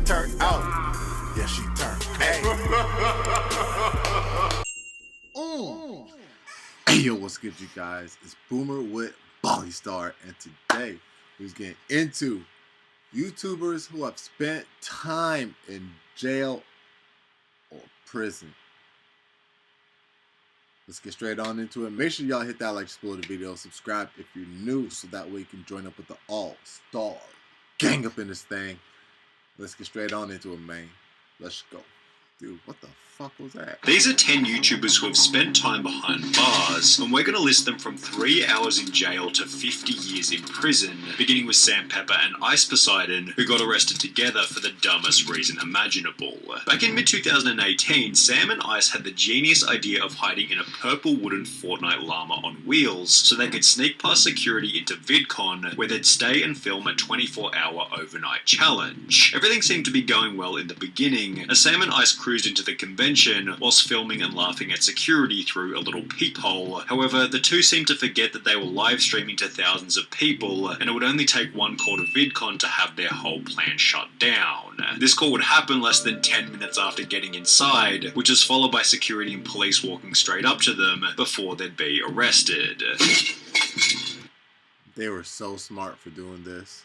turned out. Yeah, she turned. Hey. Hey, yo, what's good, you guys? It's Boomer with Bali Star, and today we're getting into YouTubers who have spent time in jail or prison. Let's get straight on into it. Make sure y'all hit that like, explode the video, subscribe if you're new, so that way you can join up with the all-star gang up in this thing. Let's get straight on into it, man. Let's go. Dude, what the fuck was that? These are 10 YouTubers who have spent time behind bars, and we're going to list them from 3 hours in jail to 50 years in prison, beginning with Sam Pepper and Ice Poseidon, who got arrested together for the dumbest reason imaginable. Back in mid-2018, Sam and Ice had the genius idea of hiding in a purple wooden Fortnite llama on wheels so they could sneak past security into VidCon, where they'd stay and film a 24-hour overnight challenge. Everything seemed to be going well in the beginning, as Sam and Ice cruised into the convention whilst filming and laughing at security through a little peephole. However, the two seemed to forget that they were live streaming to thousands of people, and it would only take one call to VidCon to have their whole plan shut down. This call would happen less than 10 minutes after getting inside, which is followed by security and police walking straight up to them before they'd be arrested. They were so smart for doing this.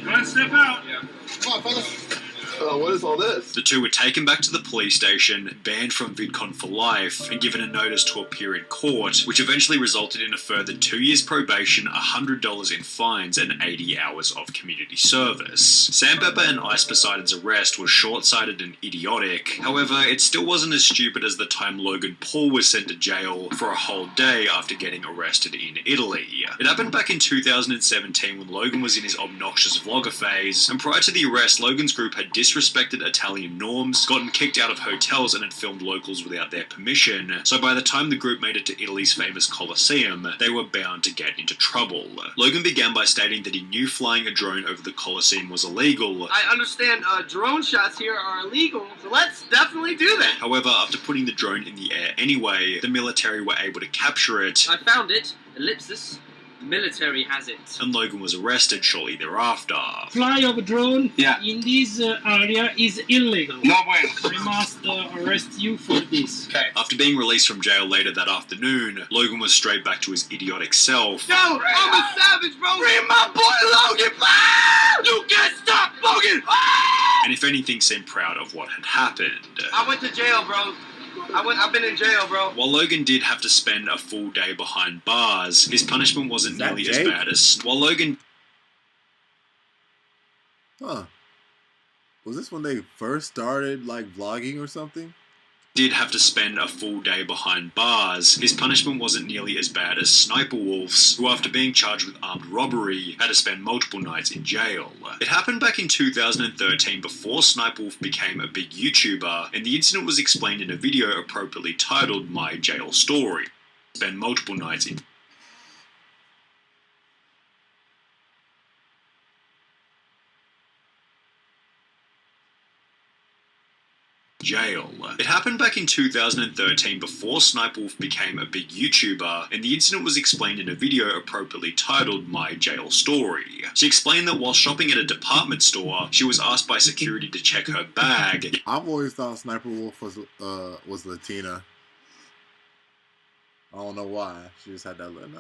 Let's step out. Yeah. Come on, fellas. What is all this? The two were taken back to the police station, banned from VidCon for life, and given a notice to appear in court, which eventually resulted in a further 2 years probation, $100 in fines, and 80 hours of community service. Sam Pepper and Ice Poseidon's arrest was short-sighted and idiotic. However, it still wasn't as stupid as the time Logan Paul was sent to jail for a whole day after getting arrested in Italy. It happened back in 2017 when Logan was in his obnoxious vlogger phase, and prior to the arrest, Logan's group had disrespected Italian norms, gotten kicked out of hotels, and had filmed locals without their permission, so by the time the group made it to Italy's famous Colosseum, they were bound to get into trouble. Logan began by stating that he knew flying a drone over the Colosseum was illegal. I understand drone shots here are illegal, so let's definitely do that. However, after putting the drone in the air anyway, the military were able to capture it. I found it. Ellipsis. The military has it. And Logan was arrested shortly thereafter. Fly of a drone in this area is illegal. No way. I must arrest you for this. Okay. After being released from jail later that afternoon, Logan was straight back to his idiotic self. Yo, I'm a savage, bro. Free my boy Logan. Ah! You can't stop Logan. Ah! And if anything, seemed proud of what had happened. I went to jail, bro. I've been in jail, bro. While Logan did have to spend a full day behind bars, his punishment wasn't nearly as bad as... While Logan... Huh. Was this when they first started, like, vlogging or something? Did have to spend a full day behind bars, his punishment wasn't nearly as bad as Sniper Wolf's, who after being charged with armed robbery, had to spend multiple nights in jail. It happened back in 2013 before Sniper Wolf became a big YouTuber, and the incident was explained in a video appropriately titled My Jail Story. Spend multiple nights in jail. It happened back in 2013 before Sniper Wolf became a big YouTuber, and the incident was explained in a video appropriately titled My Jail Story. She explained that while shopping at a department store, she was asked by security to check her bag. I've always thought Sniper Wolf was Latina. I don't know why. She just had that little,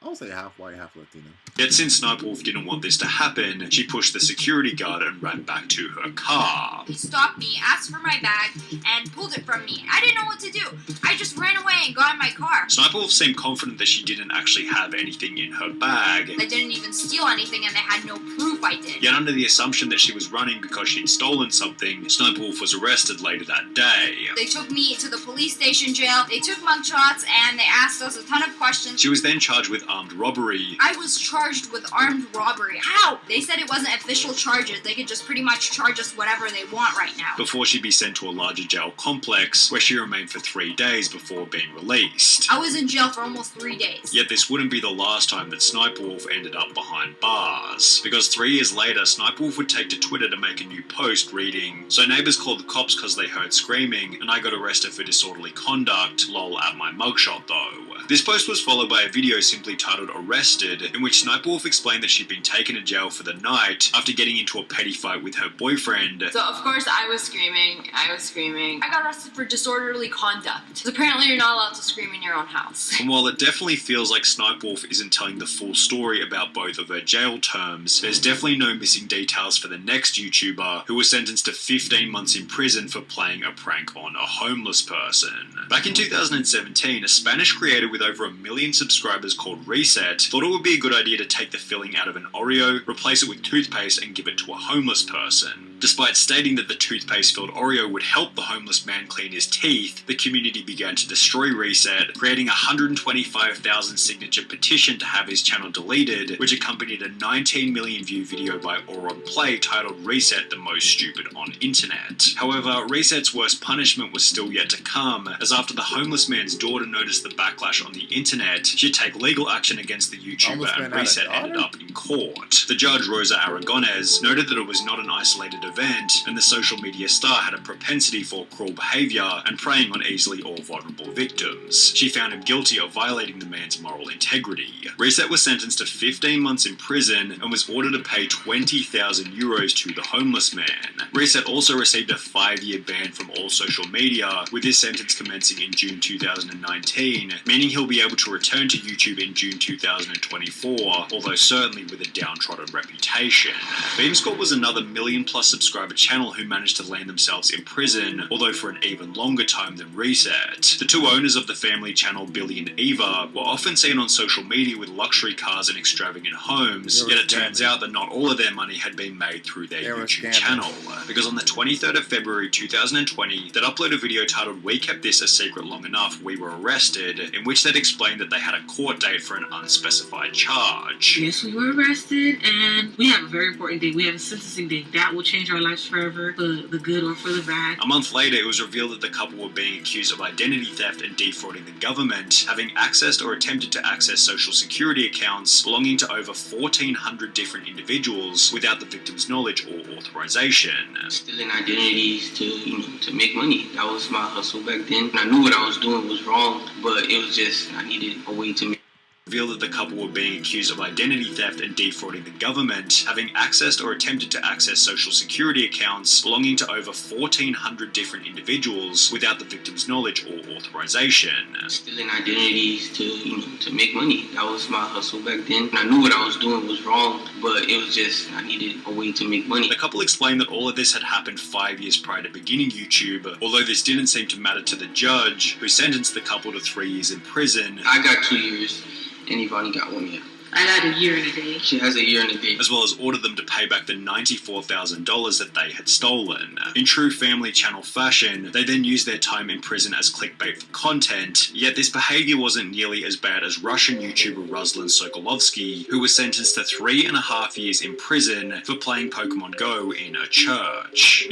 I would say half white, half Latino. Yet since Sniper Wolf didn't want this to happen, she pushed the security guard and ran back to her car. He stopped me, asked for my bag, and pulled it from me. I didn't know what to do. I just ran away and got in my car. Sniper Wolf seemed confident that she didn't actually have anything in her bag. I didn't even steal anything, and they had no proof I did. Yet under the assumption that she was running because she'd stolen something, Sniper Wolf was arrested later that day. They took me to the police station jail, they took mugshots, and they asked us a ton of questions. She was then charged with armed robbery. I was charged with armed robbery. How? They said it wasn't official charges. They could just pretty much charge us whatever they want right now. Before she'd be sent to a larger jail complex, where she remained for 3 days before being released. I was in jail for almost 3 days. Yet this wouldn't be the last time that Sniper Wolf ended up behind bars, because 3 years later, Sniper Wolf would take to Twitter to make a new post reading, "So neighbors called the cops because they heard screaming, and I got arrested for disorderly conduct, lol at my mugshot though." This post was followed by a video simply titled Arrested, in which Snipewolf explained that she'd been taken to jail for the night after getting into a petty fight with her boyfriend. So of course I was screaming. I got arrested for disorderly conduct. Because apparently you're not allowed to scream in your own house. And while it definitely feels like Snipewolf isn't telling the full story about both of her jail terms, there's definitely no missing details for the next YouTuber who was sentenced to 15 months in prison for playing a prank on a homeless person. Back in 2017, a Spanish creator with over 1 million subscribers called Reset thought it would be a good idea to take the filling out of an Oreo, replace it with toothpaste and give it to a homeless person. Despite stating that the toothpaste-filled Oreo would help the homeless man clean his teeth, the community began to destroy Reset, creating a 125,000 signature petition to have his channel deleted, which accompanied a 19 million view video by Auron Play titled Reset the Most Stupid on Internet. However, Reset's worst punishment was still yet to come, as after the homeless man's daughter noticed the backlash on the internet, she'd take legal action against the YouTuber, and Reset ended up in court. The judge, Rosa Aragonés, noted that it was not an isolated event, and the social media star had a propensity for cruel behaviour and preying on easily or vulnerable victims. She found him guilty of violating the man's moral integrity. Reset was sentenced to 15 months in prison and was ordered to pay 20,000 euros to the homeless man. Reset also received a 5-year ban from all social media, with his sentence commencing in June 2019, meaning he'll be able to return to YouTube in June 2024, although certainly with a downtrodden reputation. Beamscore was another million-plus subscriber channel who managed to land themselves in prison, although for an even longer time than Reset. The two owners of the family channel, Billy and Eva, were often seen on social media with luxury cars and extravagant homes, yet it turns out that not all of their money had been made through their YouTube channel. Because on the 23rd of February 2020, they'd uploaded a video titled We Kept This a Secret Long Enough, We Were Arrested, in which they'd explained that they had a court date for an unspecified charge. Yes, we were arrested, and we have a very important date. We have a sentencing date. That will change our lives forever, for the good or for the bad. A month later, it was revealed that the couple were being accused of identity theft and defrauding the government, having accessed or attempted to access social security accounts belonging to over 1,400 different individuals without the victim's knowledge or authorization. Stealing identities to make money. That was my hustle back then. I knew what I was doing was wrong, but it was just, I needed a way to make Revealed that the couple were being accused of identity theft and defrauding the government, having accessed or attempted to access social security accounts belonging to over 1,400 different individuals without the victim's knowledge or authorization. Stealing identities to make money. That was my hustle back then. I knew what I was doing was wrong, but it was just, I needed a way to make money. The couple explained that all of this had happened 5 years prior to beginning YouTube, although this didn't seem to matter to the judge, who sentenced the couple to 3 years in prison. I got 2 years. And Ivani got 1 year. I got a year and a day. She has a year and a day. As well as ordered them to pay back the $94,000 that they had stolen. In true family channel fashion, they then used their time in prison as clickbait for content, yet this behaviour wasn't nearly as bad as Russian YouTuber Ruslan Sokolovsky, who was sentenced to 3.5 years in prison for playing Pokemon Go in a church.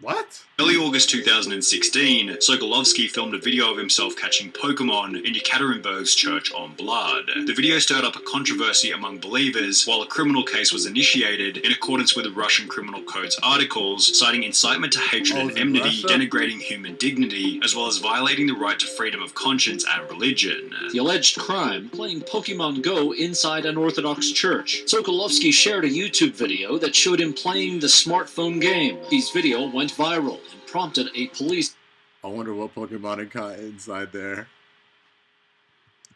What? Early August 2016, Sokolovsky filmed a video of himself catching Pokemon in Yekaterinburg's Church on Blood. The video stirred up a controversy among believers, while a criminal case was initiated in accordance with the Russian Criminal Code's articles, citing incitement to hatred and enmity, denigrating human dignity, as well as violating the right to freedom of conscience and religion. The alleged crime, playing Pokemon Go inside an Orthodox church. Sokolovsky shared a YouTube video that showed him playing the smartphone game. His video went viral and prompted a police. I wonder what Pokemon are caught inside there.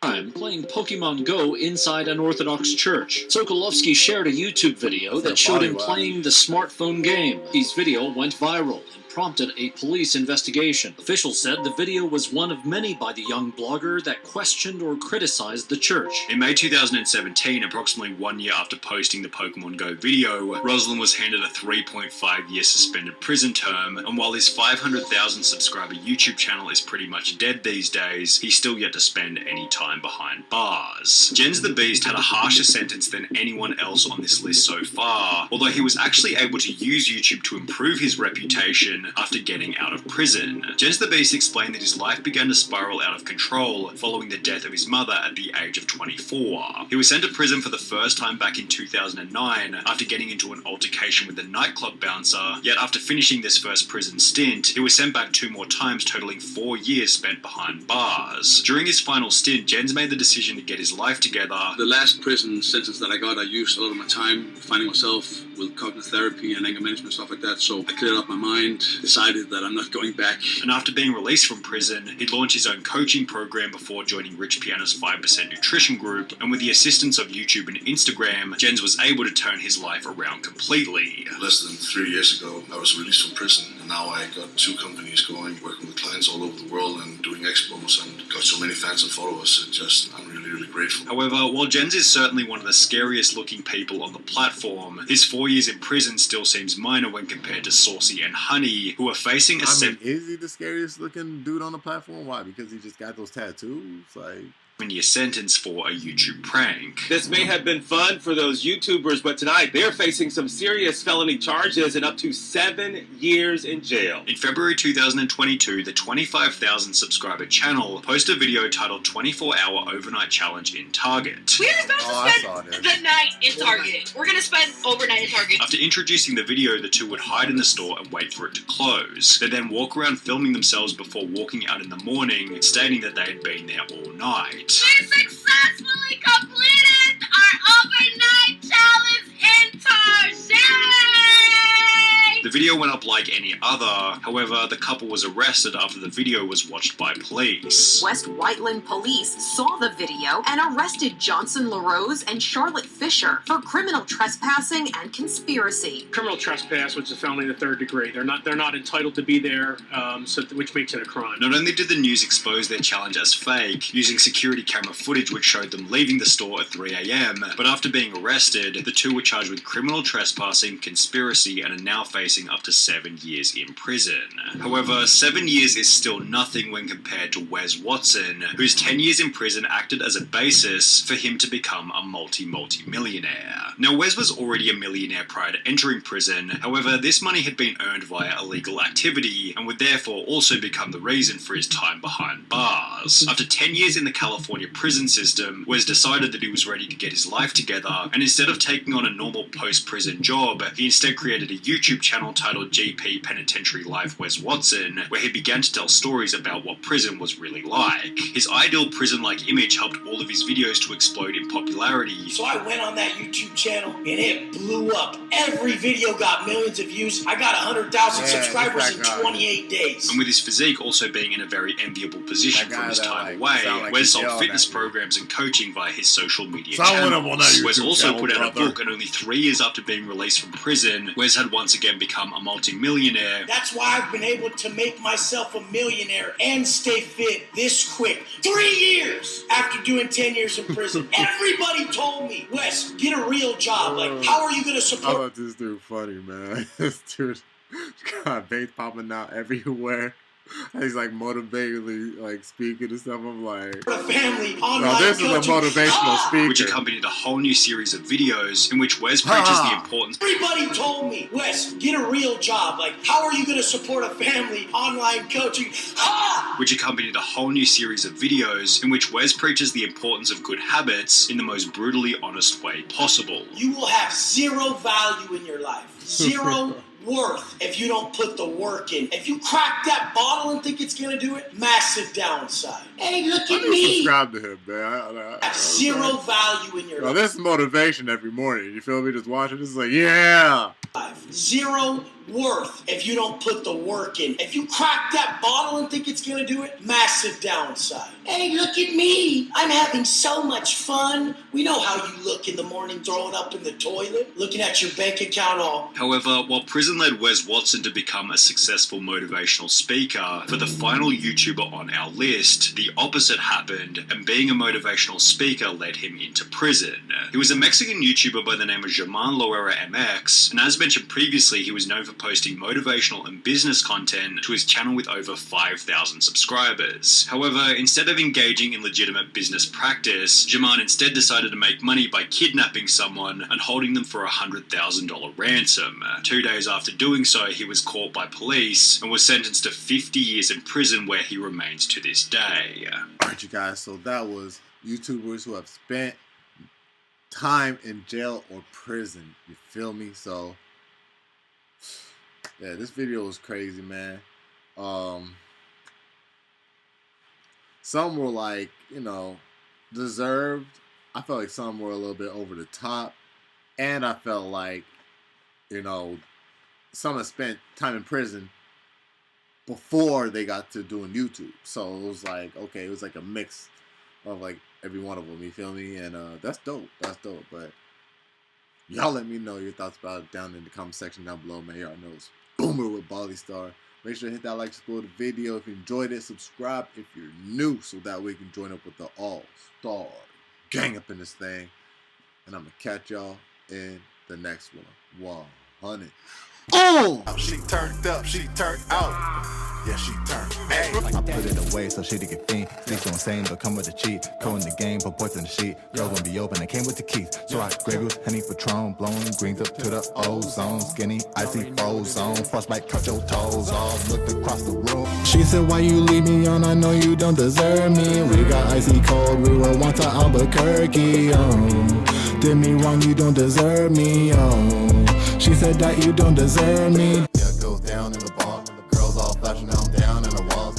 I'm playing Pokemon Go inside an Orthodox church. Sokolovsky shared a YouTube video that showed him playing the smartphone game. His video went viral and prompted a police investigation. Officials said the video was one of many by the young blogger that questioned or criticized the church. In May 2017, approximately 1 year after posting the Pokemon Go video, Ruslan was handed a 3.5-year suspended prison term, and while his 500,000 subscriber YouTube channel is pretty much dead these days, he's still yet to spend any time behind bars. Jens the Beast had a harsher sentence than anyone else on this list so far, although he was actually able to use YouTube to improve his reputation after getting out of prison. Jens the Beast explained that his life began to spiral out of control following the death of his mother at the age of 24. He was sent to prison for the first time back in 2009 after getting into an altercation with a nightclub bouncer, yet after finishing this first prison stint, he was sent back 2 more times, totaling 4 years spent behind bars. During his final stint, Jens made the decision to get his life together. The last prison sentence that I got, I used a lot of my time finding myself with cognitive therapy and anger management, stuff like that, so I cleared up my mind, decided that I'm not going back. And after being released from prison, he launched his own coaching program before joining Rich Piana's 5% Nutrition group, and with the assistance of YouTube and Instagram, Jens was able to turn his life around completely. Less than 3 years ago, I was released from prison, and now I got 2 companies going, working with clients all over the world and doing expos, and got so many fans and followers. I'm really, really grateful. However, while Jens is certainly one of the scariest looking people on the platform, his 4 years in prison still seems minor when compared to Saucy and Honey, who are facing is he the scariest looking dude on the platform? Why? Because he just got those tattoos? Like... 7-year sentence for a YouTube prank. This may have been fun for those YouTubers, but tonight they're facing some serious felony charges and up to 7 years in jail. In February 2022, the 25,000 subscriber channel posted a video titled 24-Hour Overnight Challenge in Target. We're about to spend the night in Target. We're going to spend overnight in Target. After introducing the video, the two would hide in the store and wait for it to close. They then walk around filming themselves before walking out in the morning, stating that they had been there all night. We successfully completed our overnight challenge in Target! The video went up like any other, however, the couple was arrested after the video was watched by police. West Whiteland police saw the video and arrested Johnson LaRose and Charlotte Fisher for criminal trespassing and conspiracy. Criminal trespass, which is a felony in the 3rd degree. They're not entitled to be there, which makes it a crime. Not only did the news expose their challenge as fake, using security camera footage which showed them leaving the store at 3 a.m, but after being arrested, the two were charged with criminal trespassing, conspiracy, and are now facing up to 7 years in prison. However, 7 years is still nothing when compared to Wes Watson, whose 10 years in prison acted as a basis for him to become a multi-millionaire. Now, Wes was already a millionaire prior to entering prison, however, this money had been earned via illegal activity and would therefore also become the reason for his time behind bars. After 10 years in the California prison system, Wes decided that he was ready to get his life together, and instead of taking on a normal post-prison job, he instead created a YouTube channel titled GP Penitentiary Life Wes Watson, where he began to tell stories about what prison was really like. His ideal prison-like image helped all of his videos to explode in popularity. So I went on that YouTube channel and it blew up. Every video got millions of views. I got 100,000 subscribers in 28 days. And with his physique also being in a very enviable position from his time away, Wes sold fitness programs and coaching via his social media channels. Wes also put out a book, and only 3 years after being released from prison, Wes had once again become a multi-millionaire. That's why I've been able to make myself a millionaire and stay fit this quick. 3 years after doing 10 years in prison. Everybody told me, Wes, get a real job. Like, how are you going to support... I thought this dude funny, man. This dude got veins popping out everywhere. He's like motivatingly like speaking and stuff. I'm like, family, no, this is a motivational speaker. Which accompanied a whole new series of videos in which Wes preaches the importance. Everybody told me, Wes, get a real job. Like, how are you going to support a family? Online coaching. Which accompanied a whole new series of videos in which Wes preaches the importance of good habits in the most brutally honest way possible. You will have zero value in your life. Zero worth if you don't put the work in. If you crack that bottle and think it's gonna do it, massive downside. Hey, look at me. Subscribe to him, man. I have zero value in your life. This is motivation every morning. You feel me? Just watching this, like, yeah. Zero worth if you don't put the work in. If you crack that bottle and think it's gonna do it, massive downside. Hey, look at me. I'm having so much fun. We know how you look in the morning throwing up in the toilet, looking at your bank account all. However, while prison led Wes Watson to become a successful motivational speaker, for the final YouTuber on our list, the opposite happened, and being a motivational speaker led him into prison. He was a Mexican YouTuber by the name of German Loera MX, and as mentioned previously, he was known for posting motivational and business content to his channel with over 5,000 subscribers. However, instead of engaging in legitimate business practice, Jaman instead decided to make money by kidnapping someone and holding them for a $100,000 ransom. 2 days after doing so, he was caught by police and was sentenced to 50 years in prison, where he remains to this day. Alright, you guys, so that was YouTubers who have spent time in jail or prison. You feel me? So yeah, this video was crazy, man. Some were like, you know, deserved. I felt like some were a little bit over the top, and I felt like, you know, some had spent time in prison before they got to doing YouTube. So it was like, okay, it was like a mix of like every one of them, you feel me? And that's dope. That's dope. But y'all let me know your thoughts about it down in the comment section down below, man. Y'all know it's Boomer with Bali Star. Make sure to hit that like, support the video. If you enjoyed it, subscribe if you're new, so that way you can join up with the all-star gang up in this thing. And I'm going to catch y'all in the next one. 100. Oh! She turned up, she turned out. Yeah, she turned. Hey. I put it away so she to get thin. Sleep so insane, but come with a cheat. Code in the game, but boys in the sheet. Girl gonna be open, I came with the keys. So I Grey Goose, Henny Patron, blowing greens up to the ozone. Skinny, icy frozen. Frostbite, cut your toes off. Looked across the room. She said, why you leave me on? I know you don't deserve me. We got icy cold, we were once to Albuquerque. Did me wrong, you don't deserve me. She said that you don't deserve me. Yeah, it goes down in the bar. Girls all flashing, now I'm down in the walls.